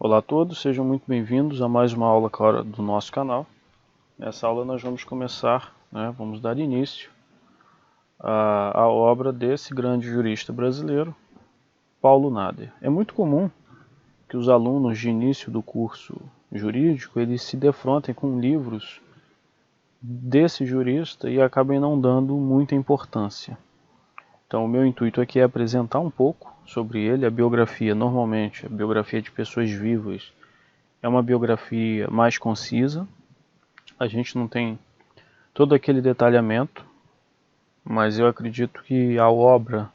Olá a todos, sejam muito bem-vindos a mais uma aula agora do nosso canal. Nessa aula nós vamos começar, vamos dar início à obra desse grande jurista brasileiro, Paulo Nader. É muito comum que os alunos de início do curso jurídico eles se defrontem com livros desse jurista e acabem não dando muita importância. Então o meu intuito aqui é apresentar um pouco sobre ele, a biografia. Normalmente a biografia de pessoas vivas é uma biografia mais concisa, a gente não tem todo aquele detalhamento, mas eu acredito que a obra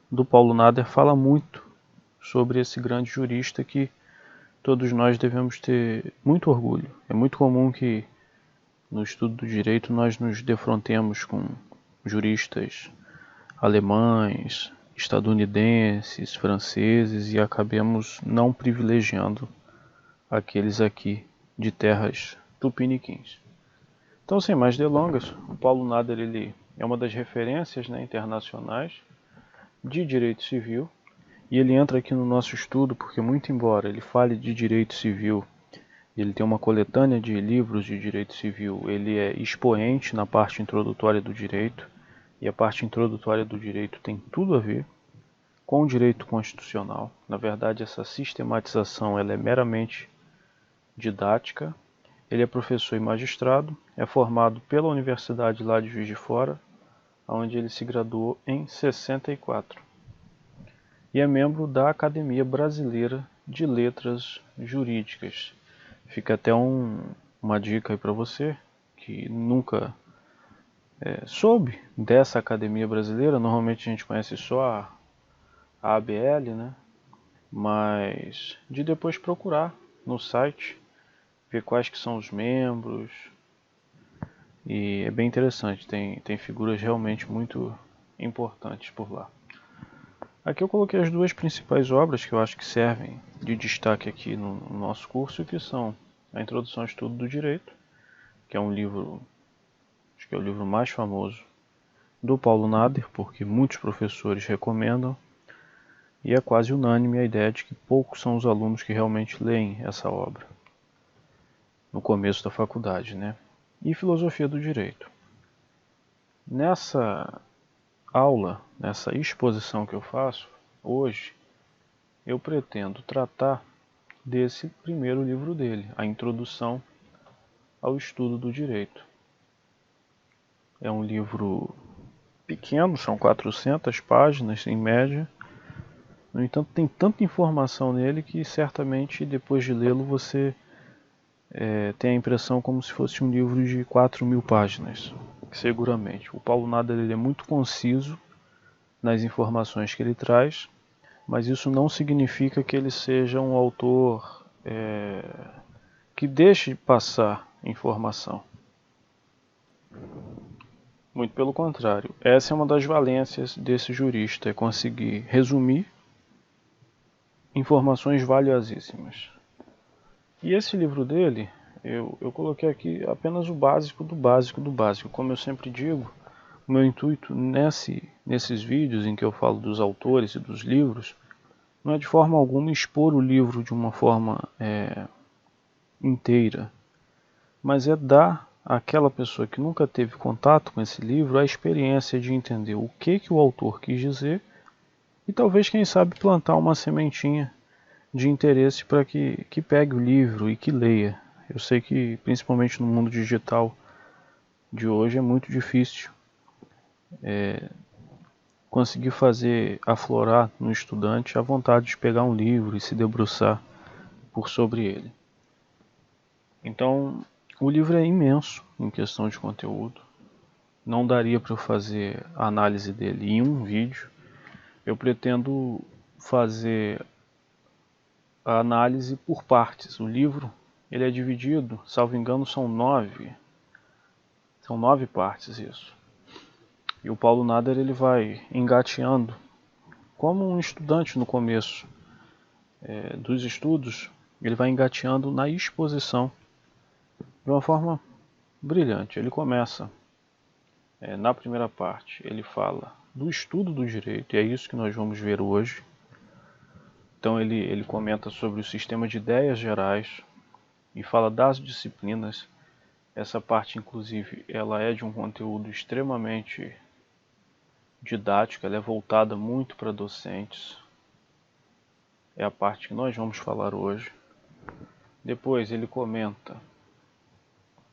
do Paulo Nader fala muito sobre esse grande jurista que todos nós devemos ter muito orgulho. É muito comum que no estudo do direito nós nos defrontemos com juristas alemães, estadunidenses, franceses e acabemos não privilegiando aqueles aqui de terras tupiniquins. Então, sem mais delongas, o Paulo Nader ele é uma das referências internacionais de direito civil e ele entra aqui no nosso estudo porque, muito embora ele fale de direito civil, ele tem uma coletânea de livros de direito civil, ele é expoente na parte introdutória do direito e a parte introdutória do direito tem tudo a ver com o direito constitucional. Na verdade, essa sistematização ela é meramente didática. Ele é professor e magistrado, é formado pela Universidade lá de Juiz de Fora, onde ele se graduou em 64. E é membro da Academia Brasileira de Letras Jurídicas. Fica até uma dica aí para você, que nunca soube dessa Academia Brasileira. Normalmente a gente conhece só a ABL, mas de depois procurar no site, ver quais que são os membros, e é bem interessante, tem figuras realmente muito importantes por lá. Aqui eu coloquei as duas principais obras que eu acho que servem de destaque aqui no nosso curso, que são a Introdução ao Estudo do Direito, que é um livro, acho que é o livro mais famoso do Paulo Nader, porque muitos professores recomendam, e é quase unânime a ideia de que poucos são os alunos que realmente leem essa obra no começo da faculdade, E Filosofia do Direito. Nessa aula, nessa exposição que eu faço hoje, eu pretendo tratar desse primeiro livro dele, A Introdução ao Estudo do Direito. É um livro pequeno, são 400 páginas em média. No entanto, tem tanta informação nele que certamente depois de lê-lo você tem a impressão como se fosse um livro de 4.000 páginas, seguramente. O Paulo Nader ele é muito conciso nas informações que ele traz, mas isso não significa que ele seja um autor que deixe passar informação. Muito pelo contrário, essa é uma das valências desse jurista, é conseguir resumir informações valiosíssimas. E esse livro dele, eu coloquei aqui apenas o básico do básico do básico. Como eu sempre digo, o meu intuito nesses vídeos em que eu falo dos autores e dos livros, não é de forma alguma expor o livro de uma forma inteira, mas é dar àquela pessoa que nunca teve contato com esse livro a experiência de entender o que o autor quis dizer e talvez, quem sabe, plantar uma sementinha de interesse para que pegue o livro e que leia. Eu sei que, principalmente no mundo digital de hoje, é muito difícil conseguir fazer aflorar no estudante a vontade de pegar um livro e se debruçar por sobre ele. Então, o livro é imenso em questão de conteúdo. Não daria para eu fazer a análise dele em um vídeo. Eu pretendo fazer a análise por partes. O livro ele é dividido, salvo engano, são 9 partes isso. E o Paulo Nader ele vai engateando como um estudante no começo dos estudos, ele vai engateando na exposição de uma forma brilhante. Ele começa na primeira parte, ele fala do estudo do direito, e é isso que nós vamos ver hoje. Então ele comenta sobre o sistema de ideias gerais e fala das disciplinas. Essa parte, inclusive, ela é de um conteúdo extremamente didático, ela é voltada muito para docentes. É a parte que nós vamos falar hoje. Depois ele comenta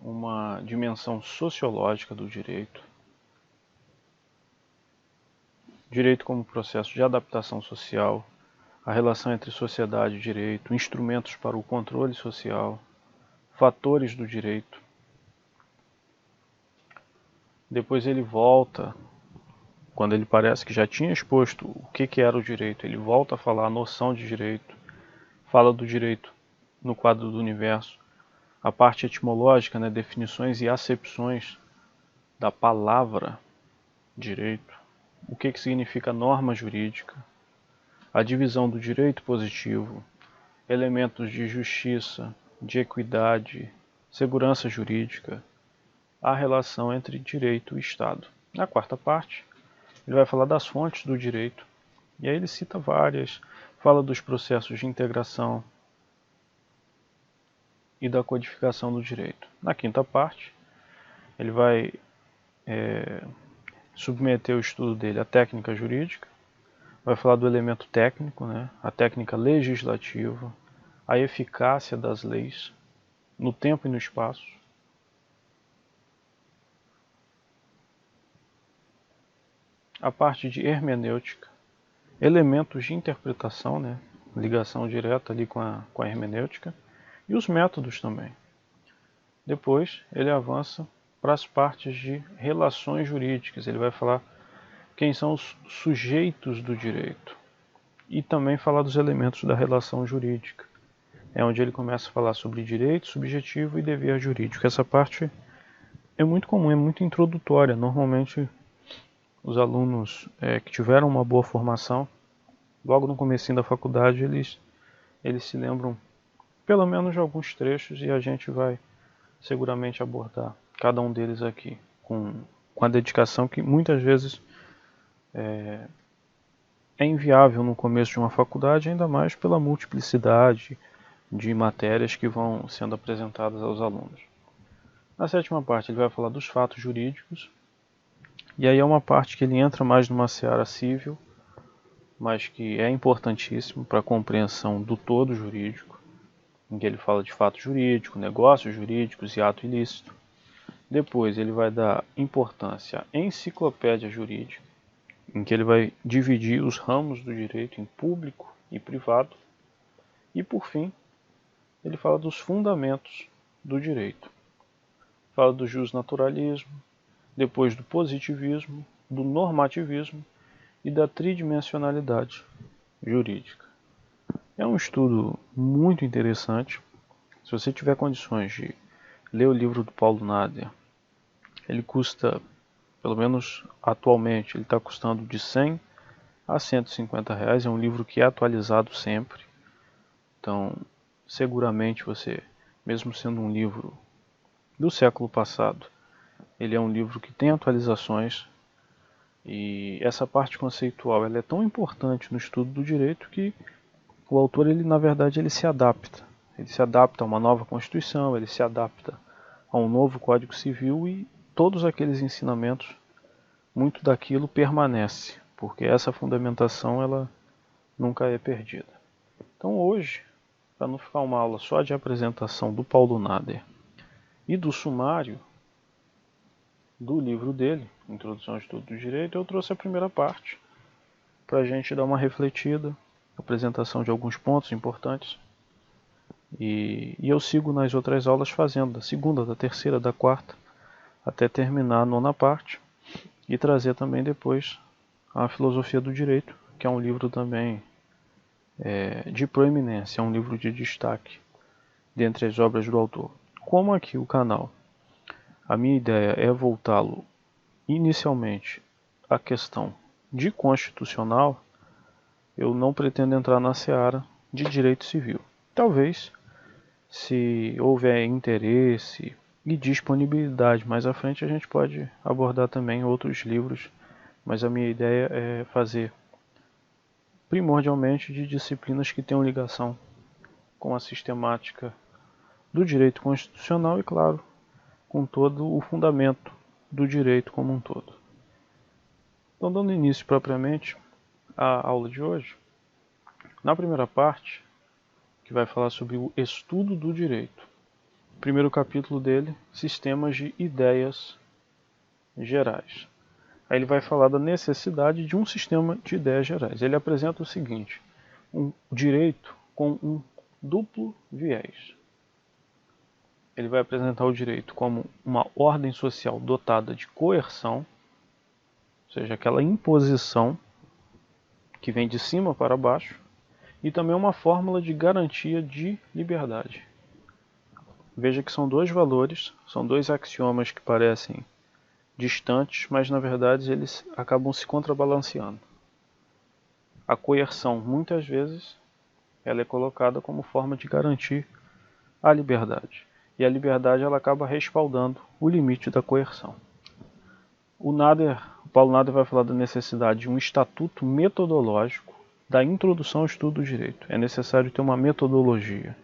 uma dimensão sociológica do direito. Direito como processo de adaptação social, a relação entre sociedade e direito, instrumentos para o controle social, fatores do direito. Depois ele volta, quando ele parece que já tinha exposto o que era o direito, ele volta a falar a noção de direito, fala do direito no quadro do universo, a parte etimológica, né, definições e acepções da palavra direito, o que significa norma jurídica, a divisão do direito positivo, elementos de justiça, de equidade, segurança jurídica, a relação entre direito e Estado. Na quarta parte, ele vai falar das fontes do direito, e aí ele cita várias, fala dos processos de integração e da codificação do direito. Na quinta parte, ele vai submeter o estudo dele à técnica jurídica, vai falar do elemento técnico, né, a técnica legislativa, a eficácia das leis no tempo e no espaço. A parte de hermenêutica, elementos de interpretação, né, ligação direta ali com a hermenêutica, e os métodos também. Depois ele avança para as partes de relações jurídicas, ele vai falar quem são os sujeitos do direito e também falar dos elementos da relação jurídica. É onde ele começa a falar sobre direito subjetivo e dever jurídico. Essa parte é muito comum, é muito introdutória. Normalmente os alunos que tiveram uma boa formação, logo no comecinho da faculdade, eles se lembram pelo menos de alguns trechos e a gente vai seguramente abordar cada um deles aqui com a dedicação que muitas vezes é inviável no começo de uma faculdade, ainda mais pela multiplicidade de matérias que vão sendo apresentadas aos alunos. Na sétima parte ele vai falar dos fatos jurídicos, e aí é uma parte que ele entra mais numa seara civil, mas que é importantíssimo para a compreensão do todo jurídico, em que ele fala de fato jurídico, negócios jurídicos e ato ilícito. Depois ele vai dar importância à enciclopédia jurídica, em que ele vai dividir os ramos do direito em público e privado. E por fim, ele fala dos fundamentos do direito. Fala do justnaturalismo, depois do positivismo, do normativismo e da tridimensionalidade jurídica. É um estudo muito interessante. Se você tiver condições de ler o livro do Paulo Nader, ele custa, pelo menos atualmente, ele está custando de 100 a 150 reais. É um livro que é atualizado sempre. Então, seguramente você, mesmo sendo um livro do século passado, ele é um livro que tem atualizações, e essa parte conceitual ela é tão importante no estudo do direito que o autor, ele na verdade, ele se adapta. Ele se adapta a uma nova Constituição, ele se adapta a um novo Código Civil, e todos aqueles ensinamentos, muito daquilo permanece, porque essa fundamentação ela nunca é perdida. Então hoje, para não ficar uma aula só de apresentação do Paulo Nader e do sumário do livro dele, Introdução ao Estudo do Direito, eu trouxe a primeira parte para a gente dar uma refletida, apresentação de alguns pontos importantes, e eu sigo nas outras aulas fazendo da segunda, da terceira, da quarta, até terminar a nona parte, e trazer também depois a Filosofia do Direito, que é um livro também de proeminência, é um livro de destaque dentre as obras do autor. Como aqui o canal, a minha ideia é voltá-lo inicialmente à questão de constitucional, eu não pretendo entrar na seara de direito civil. Talvez, se houver interesse e disponibilidade mais à frente, a gente pode abordar também outros livros, mas a minha ideia é fazer primordialmente de disciplinas que tenham ligação com a sistemática do direito constitucional e, claro, com todo o fundamento do direito como um todo. Então, dando início propriamente à aula de hoje, na primeira parte, que vai falar sobre o estudo do direito, o primeiro capítulo dele, sistemas de ideias gerais. Aí ele vai falar da necessidade de um sistema de ideias gerais. Ele apresenta o seguinte: um direito com um duplo viés. Ele vai apresentar o direito como uma ordem social dotada de coerção, ou seja, aquela imposição que vem de cima para baixo, e também uma fórmula de garantia de liberdade. Veja que são dois valores, são dois axiomas que parecem distantes, mas na verdade eles acabam se contrabalanceando. A coerção, muitas vezes, ela é colocada como forma de garantir a liberdade. E a liberdade ela acaba respaldando o limite da coerção. O Paulo Nader vai falar da necessidade de um estatuto metodológico da introdução ao estudo do direito. É necessário ter uma metodologia.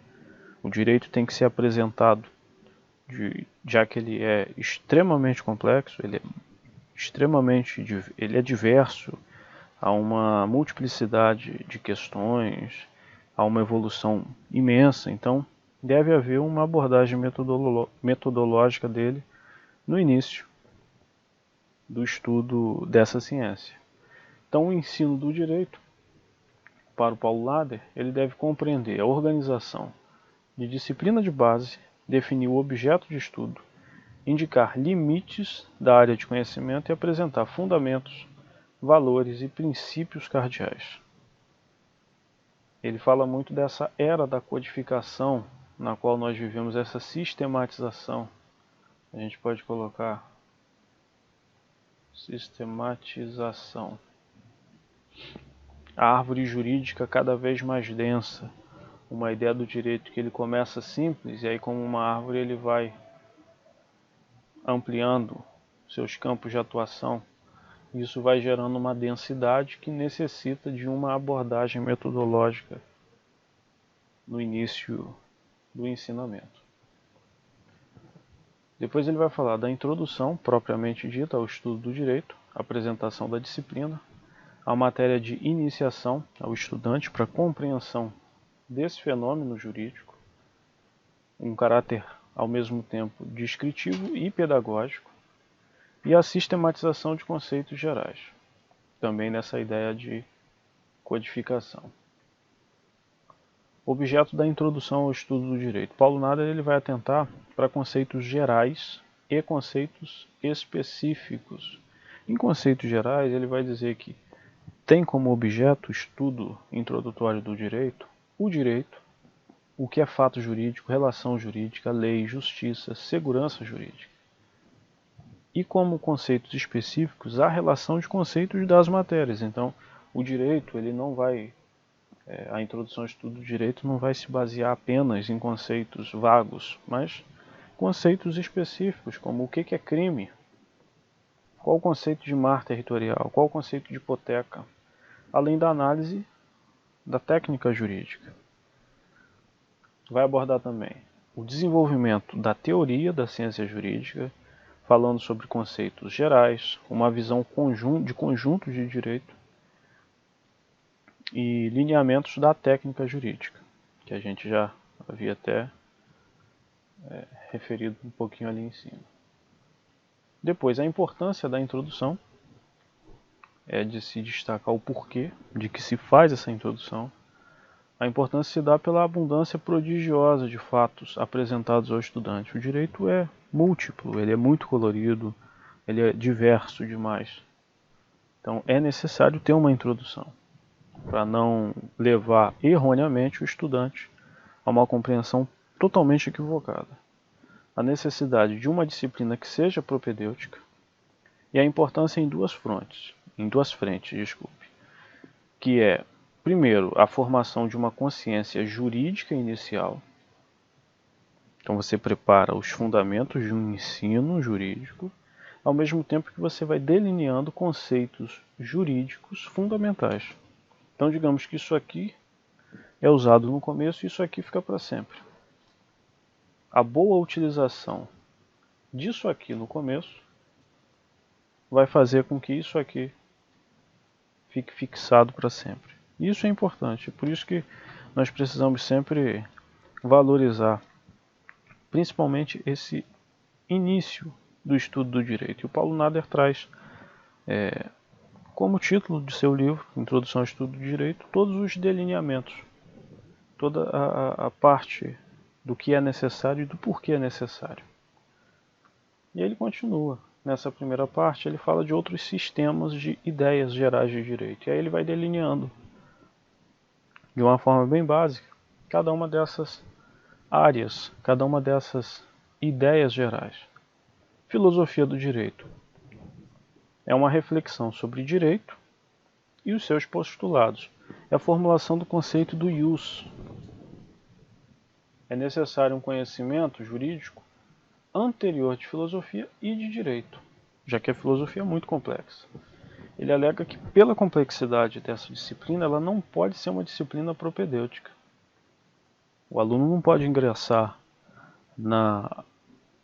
O direito tem que ser apresentado, já que ele é extremamente complexo, ele é diverso, há uma multiplicidade de questões, há uma evolução imensa, então deve haver uma abordagem metodológica dele no início do estudo dessa ciência. Então, o ensino do direito, para o Paulo Nader, ele deve compreender a organização de disciplina de base, definir o objeto de estudo, indicar limites da área de conhecimento e apresentar fundamentos, valores e princípios cardeais. Ele fala muito dessa era da codificação, na qual nós vivemos, essa sistematização. A gente pode colocar sistematização. A árvore jurídica cada vez mais densa. Uma ideia do direito que ele começa simples e aí, como uma árvore, ele vai ampliando seus campos de atuação. Isso vai gerando uma densidade que necessita de uma abordagem metodológica no início do ensinamento. Depois ele vai falar da introdução propriamente dita ao estudo do direito, apresentação da disciplina, a matéria de iniciação ao estudante para compreensão desse fenômeno jurídico, um caráter ao mesmo tempo descritivo e pedagógico, e a sistematização de conceitos gerais, também nessa ideia de codificação. Objeto da introdução ao estudo do direito. Paulo Nader ele vai atentar para conceitos gerais e conceitos específicos. Em conceitos gerais, ele vai dizer que tem como objeto o estudo introdutório do direito, o que é fato jurídico, relação jurídica, lei, justiça, segurança jurídica. E como conceitos específicos, a relação de conceitos das matérias. Então, o direito, ele não vai, a introdução ao estudo do direito não vai se basear apenas em conceitos vagos, mas conceitos específicos, como o que é crime, qual o conceito de mar territorial, qual o conceito de hipoteca, além da análise da técnica jurídica. Vai abordar também o desenvolvimento da teoria da ciência jurídica, falando sobre conceitos gerais, uma visão de conjunto de direito e lineamentos da técnica jurídica, que a gente já havia até referido um pouquinho ali em cima. Depois, a importância da introdução é de se destacar o porquê de que se faz essa introdução. A importância se dá pela abundância prodigiosa de fatos apresentados ao estudante. O direito é múltiplo, ele é muito colorido, ele é diverso demais. Então é necessário ter uma introdução para não levar erroneamente o estudante a uma compreensão totalmente equivocada. A necessidade de uma disciplina que seja propedêutica e a importância em duas frentes, que é, primeiro, a formação de uma consciência jurídica inicial. Então você prepara os fundamentos de um ensino jurídico, ao mesmo tempo que você vai delineando conceitos jurídicos fundamentais. Então digamos que isso aqui é usado no começo e isso aqui fica para sempre. A boa utilização disso aqui no começo vai fazer com que isso aqui fique fixado para sempre. Isso é importante, por isso que nós precisamos sempre valorizar, principalmente esse início do estudo do direito. E o Paulo Nader traz como título de seu livro, Introdução ao Estudo do Direito, todos os delineamentos, toda a parte do que é necessário e do porquê é necessário. E ele continua. Nessa primeira parte, ele fala de outros sistemas de ideias gerais de direito. E aí ele vai delineando, de uma forma bem básica, cada uma dessas áreas, cada uma dessas ideias gerais. Filosofia do direito é uma reflexão sobre direito e os seus postulados. É a formulação do conceito do ius. É necessário um conhecimento jurídico anterior de filosofia e de direito, já que a filosofia é muito complexa. Ele alega que, pela complexidade dessa disciplina, ela não pode ser uma disciplina propedêutica. O aluno não pode ingressar na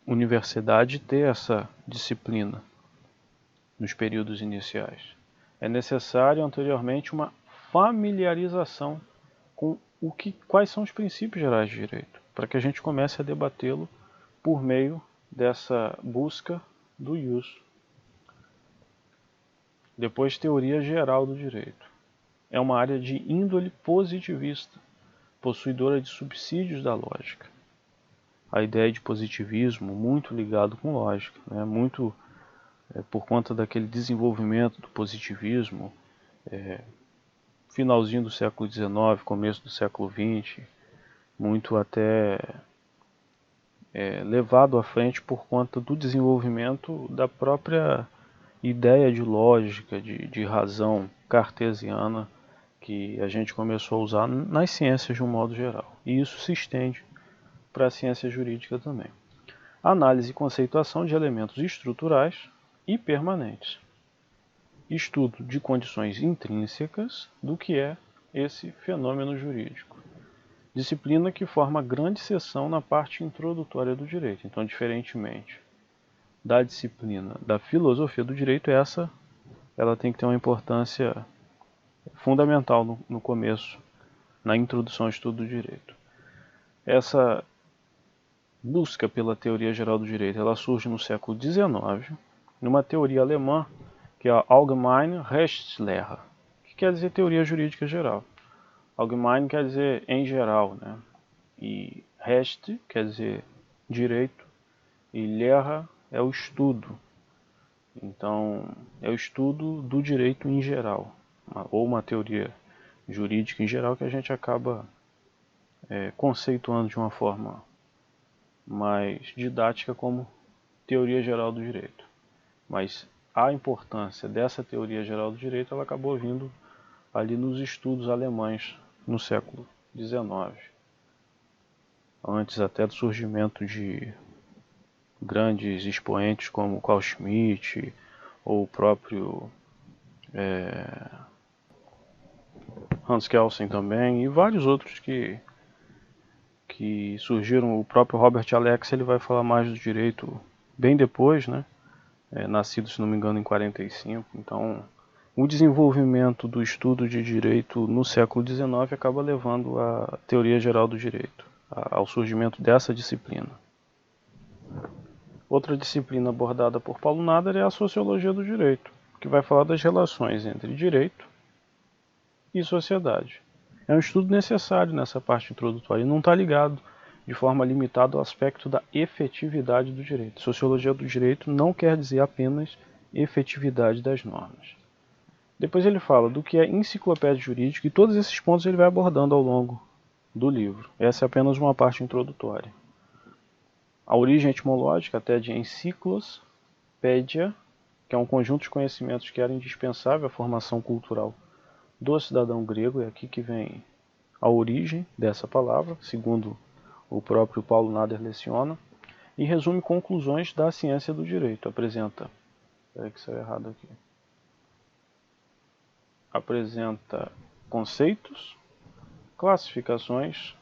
universidade e ter essa disciplina nos períodos iniciais. É necessário anteriormente uma familiarização com quais são os princípios gerais de direito, para que a gente comece a debatê-lo por meio dessa busca do ius. Depois, teoria geral do direito. É uma área de índole positivista, possuidora de subsídios da lógica. A ideia de positivismo muito ligado com lógica, né? Muito por conta daquele desenvolvimento do positivismo, finalzinho do século XIX, começo do século XX, muito até levado à frente por conta do desenvolvimento da própria ideia de lógica, de razão cartesiana, que a gente começou a usar nas ciências de um modo geral. E isso se estende para a ciência jurídica também. Análise e conceituação de elementos estruturais e permanentes. Estudo de condições intrínsecas do que é esse fenômeno jurídico. Disciplina que forma grande seção na parte introdutória do direito. Então, diferentemente da disciplina da filosofia do direito, ela tem que ter uma importância fundamental no começo, na introdução ao estudo do direito. Essa busca pela teoria geral do direito, ela surge no século XIX, numa teoria alemã, que é a Allgemeine Rechtslehre, que quer dizer teoria jurídica geral. Allgemein quer dizer em geral, né? E Recht quer dizer direito, e Lehre é o estudo. Então, é o estudo do direito em geral, ou uma teoria jurídica em geral que a gente acaba conceituando de uma forma mais didática como teoria geral do direito. Mas a importância dessa teoria geral do direito, ela acabou vindo ali nos estudos alemães no século XIX, antes até do surgimento de grandes expoentes como Carl Schmitt ou o próprio Hans Kelsen também, e vários outros que surgiram. O próprio Robert Alex, ele vai falar mais do direito bem depois, né? Nascido, se não me engano, em 45. Então, o desenvolvimento do estudo de direito no século XIX acaba levando à teoria geral do direito, ao surgimento dessa disciplina. Outra disciplina abordada por Paulo Nader é a sociologia do direito, que vai falar das relações entre direito e sociedade. É um estudo necessário nessa parte introdutória e não está ligado de forma limitada ao aspecto da efetividade do direito. Sociologia do direito não quer dizer apenas efetividade das normas. Depois ele fala do que é enciclopédia jurídica e todos esses pontos ele vai abordando ao longo do livro. Essa é apenas uma parte introdutória. A origem etimológica até de enciclopédia, que é um conjunto de conhecimentos que era indispensável à formação cultural do cidadão grego, é aqui que vem a origem dessa palavra, segundo o próprio Paulo Nader leciona, e resume conclusões da ciência do direito. Apresenta conceitos, classificações,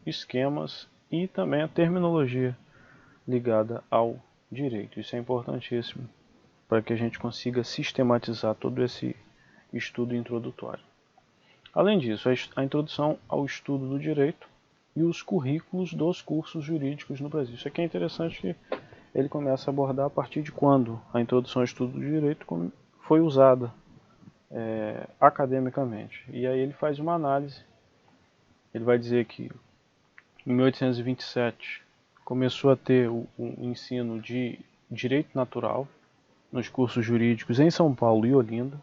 esquemas e também a terminologia ligada ao direito. Isso é importantíssimo para que a gente consiga sistematizar todo esse estudo introdutório. Além disso, a introdução ao estudo do direito e os currículos dos cursos jurídicos no Brasil. Isso aqui é interessante, que ele começa a abordar a partir de quando a introdução ao estudo do direito foi usada academicamente. E aí ele faz uma análise. Ele vai dizer que em 1827 começou a ter o ensino de direito natural nos cursos jurídicos em São Paulo e Olinda,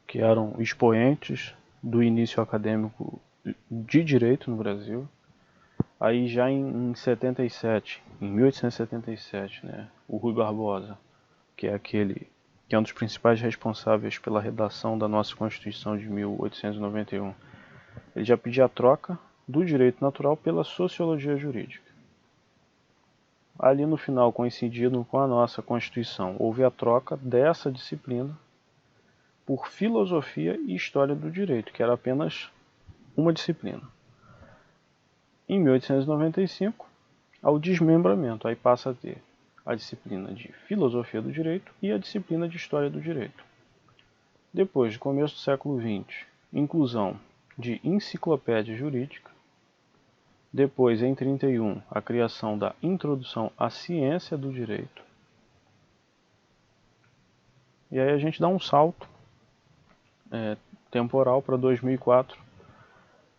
que eram expoentes do início acadêmico de direito no Brasil. Aí já em 1877, né, o Rui Barbosa, que é um dos principais responsáveis pela redação da nossa Constituição de 1891, ele já pedia a troca do direito natural pela sociologia jurídica. Ali no final, coincidindo com a nossa Constituição, houve a troca dessa disciplina por filosofia e história do direito, que era apenas uma disciplina. Em 1895, ao desmembramento, aí passa a ter a disciplina de filosofia do direito e a disciplina de história do direito. Depois, no começo do século XX, inclusão de enciclopédia jurídica. Depois, em 31, a criação da introdução à ciência do direito. E aí a gente dá um salto temporal para 2004,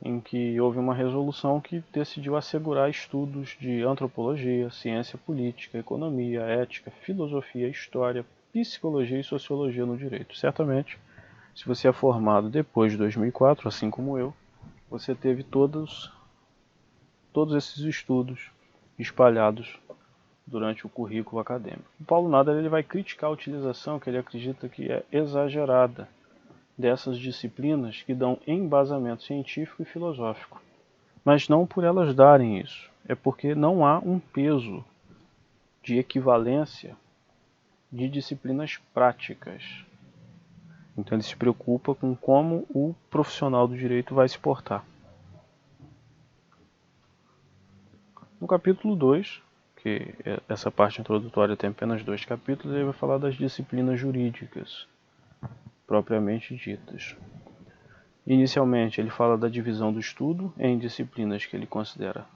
em que houve uma resolução que decidiu assegurar estudos de antropologia, ciência política, economia, ética, filosofia, história, psicologia e sociologia no direito. Certamente, se você é formado depois de 2004, assim como eu, você teve todos esses estudos espalhados durante o currículo acadêmico. O Paulo Nader ele vai criticar a utilização, que ele acredita que é exagerada, dessas disciplinas que dão embasamento científico e filosófico. Mas não por elas darem isso, é porque não há um peso de equivalência de disciplinas práticas. Então ele se preocupa com como o profissional do direito vai se portar. No capítulo 2, que essa parte introdutória tem apenas 2 capítulos, ele vai falar das disciplinas jurídicas, propriamente ditas. Inicialmente, ele fala da divisão do estudo em disciplinas que ele considera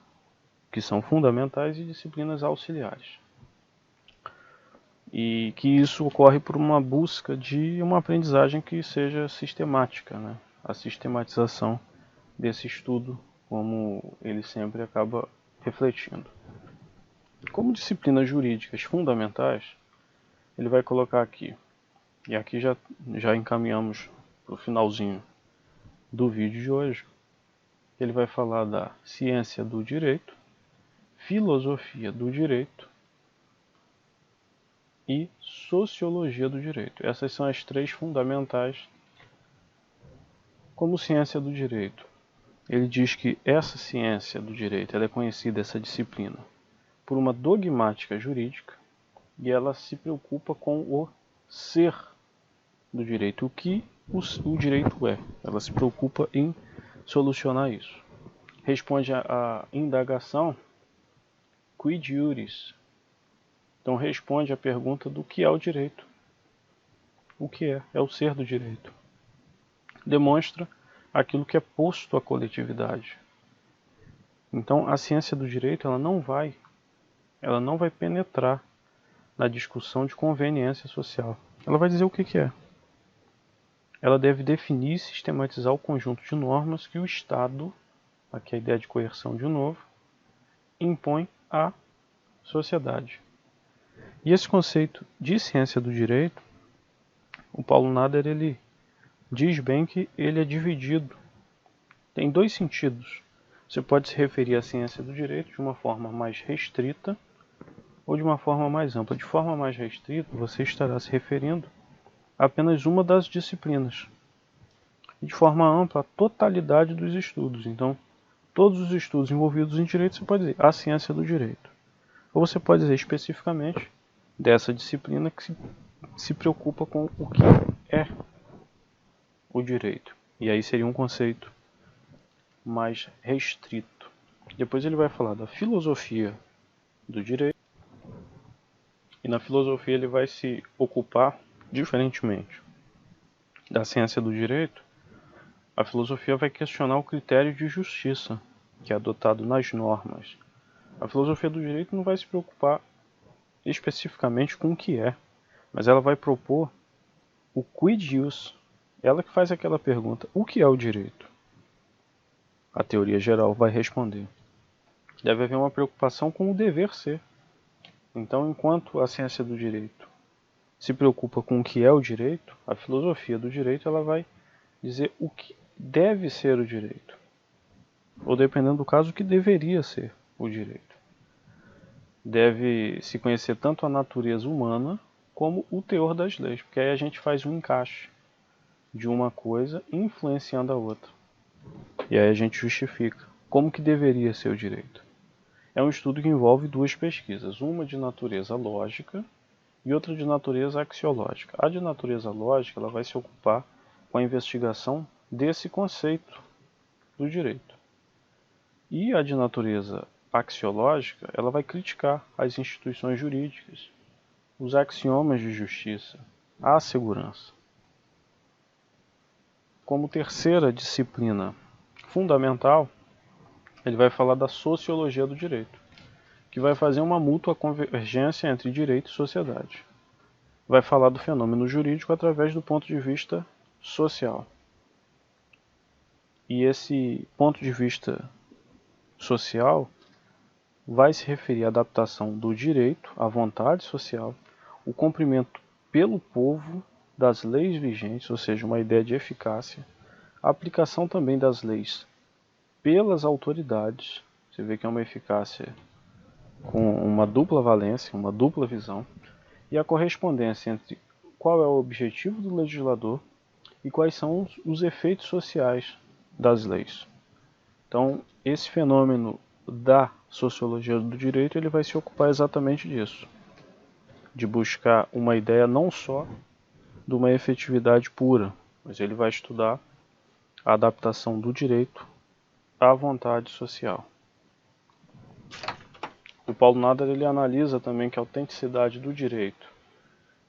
que são fundamentais e disciplinas auxiliares. E que isso ocorre por uma busca de uma aprendizagem que seja sistemática, né? A sistematização desse estudo, como ele sempre acaba refletindo. Como disciplinas jurídicas fundamentais, ele vai colocar aqui, e aqui já encaminhamos para o finalzinho do vídeo de hoje, ele vai falar da ciência do direito, filosofia do direito e sociologia do direito. Essas são as 3 fundamentais. Como ciência do direito, ele diz que essa ciência do direito ela é conhecida, essa disciplina, por uma dogmática jurídica, e ela se preocupa com o ser do direito, o que o direito é. Ela se preocupa em solucionar isso. Responde à indagação quid iuris. Então responde à pergunta do que é o direito. O que é? É o ser do direito. Demonstra aquilo que é posto à coletividade. Então a ciência do direito ela não vai penetrar na discussão de conveniência social. Ela vai dizer o que é. Ela deve definir e sistematizar o conjunto de normas que o Estado, aqui a ideia de coerção de novo, impõe à sociedade. E esse conceito de ciência do direito, o Paulo Nader ele diz bem que ele é dividido. Tem 2 sentidos. Você pode se referir à ciência do direito de uma forma mais restrita ou de uma forma mais ampla. De forma mais restrita, você estará se referindo a apenas uma das disciplinas. E de forma ampla, a totalidade dos estudos. Então, todos os estudos envolvidos em direito, você pode dizer a ciência do direito. Ou você pode dizer especificamente dessa disciplina que se preocupa com o que é o direito. E aí seria um conceito mais restrito. Depois ele vai falar da filosofia do direito, e na filosofia ele vai se ocupar, diferentemente da ciência do direito, a filosofia vai questionar o critério de justiça que é adotado nas normas. A filosofia do direito não vai se preocupar especificamente com o que é, mas ela vai propor o quid ius. Ela que faz aquela pergunta: o que é o direito? A teoria geral vai responder: deve haver uma preocupação com o dever ser. Então, enquanto a ciência do direito se preocupa com o que é o direito, a filosofia do direito ela vai dizer o que deve ser o direito, ou dependendo do caso, o que deveria ser o direito. Deve se conhecer tanto a natureza humana como o teor das leis, porque aí a gente faz um encaixe de uma coisa influenciando a outra. E aí a gente justifica como que deveria ser o direito. É um estudo que envolve duas pesquisas, uma de natureza lógica e outra de natureza axiológica. A de natureza lógica ela vai se ocupar com a investigação desse conceito do direito. E a de natureza axiológica ela vai criticar as instituições jurídicas, os axiomas de justiça, a segurança. Como terceira disciplina fundamental, ele vai falar da sociologia do direito, que vai fazer uma mútua convergência entre direito e sociedade. Vai falar do fenômeno jurídico através do ponto de vista social. E esse ponto de vista social vai se referir à adaptação do direito à vontade social, o cumprimento pelo povo das leis vigentes, ou seja, uma ideia de eficácia, a aplicação também das leis pelas autoridades, você vê que é uma eficácia com uma dupla valência, uma dupla visão, e a correspondência entre qual é o objetivo do legislador e quais são os efeitos sociais das leis. Então, esse fenômeno da sociologia do direito ele vai se ocupar exatamente disso, de buscar uma ideia não só de uma efetividade pura, mas ele vai estudar a adaptação do direito à vontade social. O Paulo Nader ele analisa também que a autenticidade do direito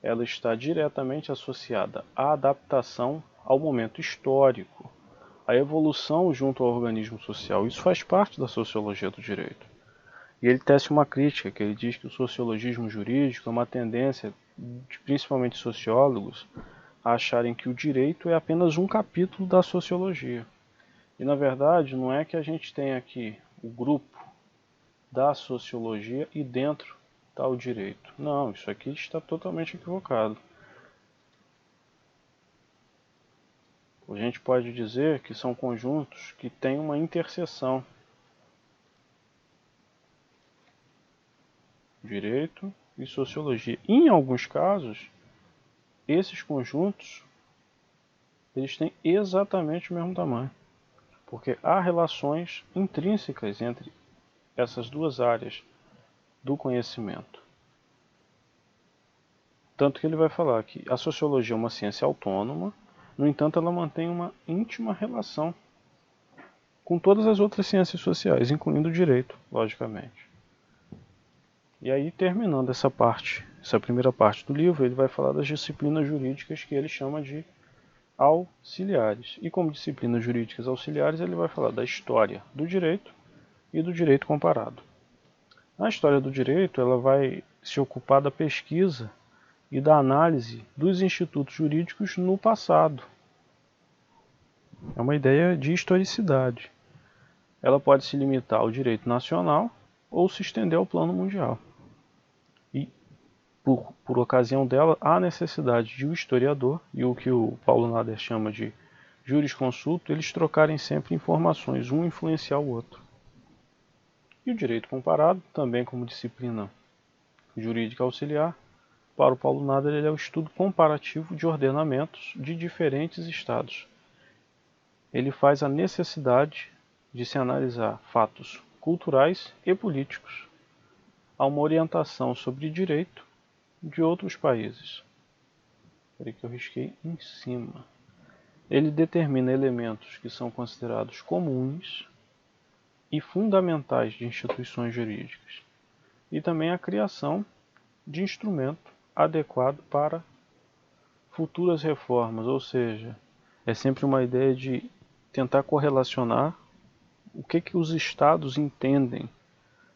ela está diretamente associada à adaptação ao momento histórico, à evolução junto ao organismo social. Isso faz parte da sociologia do direito. E ele tece uma crítica, que ele diz que o sociologismo jurídico é uma tendência, de, principalmente sociólogos, a acharem que o direito é apenas um capítulo da sociologia. E na verdade não é que a gente tem aqui o grupo da sociologia e dentro está o direito. Não, isso aqui está totalmente equivocado. A gente pode dizer que são conjuntos que têm uma interseção. Direito e sociologia. Em alguns casos, esses conjuntos eles têm exatamente o mesmo tamanho, porque há relações intrínsecas entre essas duas áreas do conhecimento. Tanto que ele vai falar que a sociologia é uma ciência autônoma, no entanto ela mantém uma íntima relação com todas as outras ciências sociais, incluindo o direito, logicamente. E aí, terminando essa parte, essa primeira parte do livro, ele vai falar das disciplinas jurídicas que ele chama de auxiliares. E como disciplinas jurídicas auxiliares, ele vai falar da história do direito e do direito comparado. Na história do direito, ela vai se ocupar da pesquisa e da análise dos institutos jurídicos no passado. É uma ideia de historicidade. Ela pode se limitar ao direito nacional ou se estender ao plano mundial. E, por ocasião dela, há necessidade de um historiador, e o que o Paulo Nader chama de jurisconsulto, eles trocarem sempre informações, um influenciar o outro. E o direito comparado, também como disciplina jurídica auxiliar, para o Paulo Nader ele é o estudo comparativo de ordenamentos de diferentes estados. Ele faz a necessidade de se analisar fatos culturais e políticos, a uma orientação sobre direito de outros países. Peraí que eu risquei em cima. ele determina elementos que são considerados comuns e fundamentais de instituições jurídicas, e também a criação de instrumento adequado para futuras reformas, ou seja, é sempre uma ideia de tentar correlacionar o que os estados entendem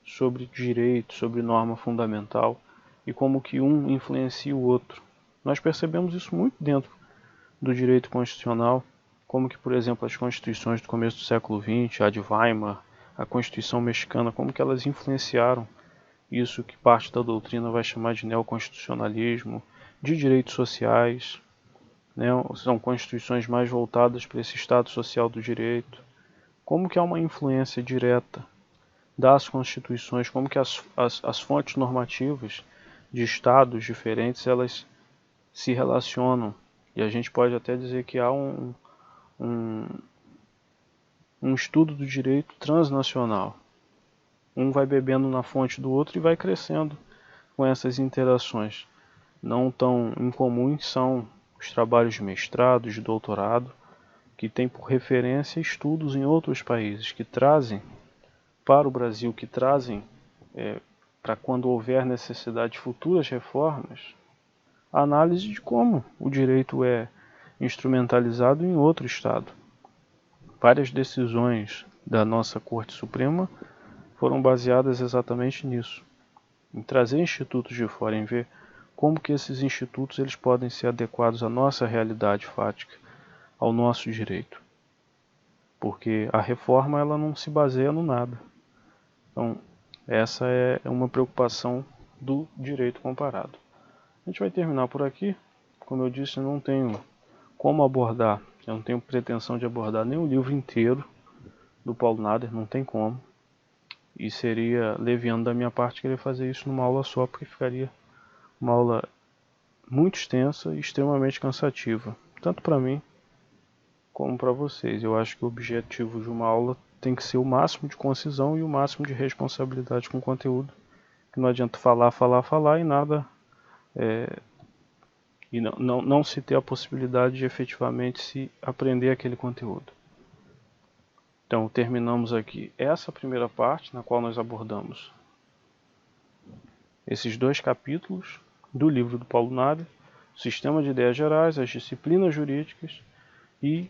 sobre direito, sobre norma fundamental e como que um influencia o outro. Nós percebemos isso muito dentro do direito constitucional, como que, por exemplo, as constituições do começo do século XX, a de Weimar, a Constituição mexicana, como que elas influenciaram isso que parte da doutrina vai chamar de neoconstitucionalismo, de direitos sociais, né? São constituições mais voltadas para esse estado social do direito. Como que há uma influência direta das constituições, como que as fontes normativas de estados diferentes elas se relacionam. E a gente pode até dizer que há um estudo do direito transnacional. Um vai bebendo na fonte do outro e vai crescendo com essas interações. Não tão incomuns são os trabalhos de mestrado, de doutorado, que têm por referência estudos em outros países, que trazem para o Brasil, que trazem para quando houver necessidade de futuras reformas, a análise de como o direito é instrumentalizado em outro estado. Várias decisões da nossa Corte Suprema foram baseadas exatamente nisso, em trazer institutos de fora, em ver como que esses institutos eles podem ser adequados à nossa realidade fática, ao nosso direito. Porque a reforma ela não se baseia no nada. Então, essa é uma preocupação do direito comparado. A gente vai terminar por aqui. Como eu disse, eu não tenho como abordar, eu não tenho pretensão de abordar nem o livro inteiro do Paulo Nader, não tem como. E seria leviano da minha parte querer fazer isso numa aula só, porque ficaria uma aula muito extensa e extremamente cansativa, tanto para mim como para vocês. Eu acho que o objetivo de uma aula tem que ser o máximo de concisão e o máximo de responsabilidade com o conteúdo. Que não adianta falar e nada e não se ter a possibilidade de efetivamente se aprender aquele conteúdo. Então terminamos aqui essa primeira parte na qual nós abordamos esses 2 capítulos do livro do Paulo Nader, o sistema de ideias gerais, as disciplinas jurídicas, e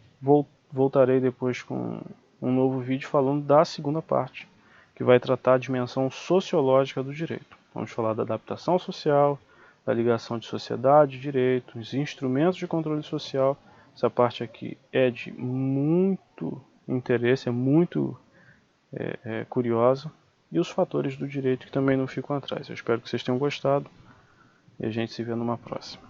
voltarei depois com um novo vídeo falando da segunda parte, que vai tratar a dimensão sociológica do direito. Vamos falar da adaptação social, da ligação de sociedade e direito, os instrumentos de controle social. Essa parte aqui é de muito interesse, é muito curiosa. E os fatores do direito que também não ficam atrás. Eu espero que vocês tenham gostado e a gente se vê numa próxima.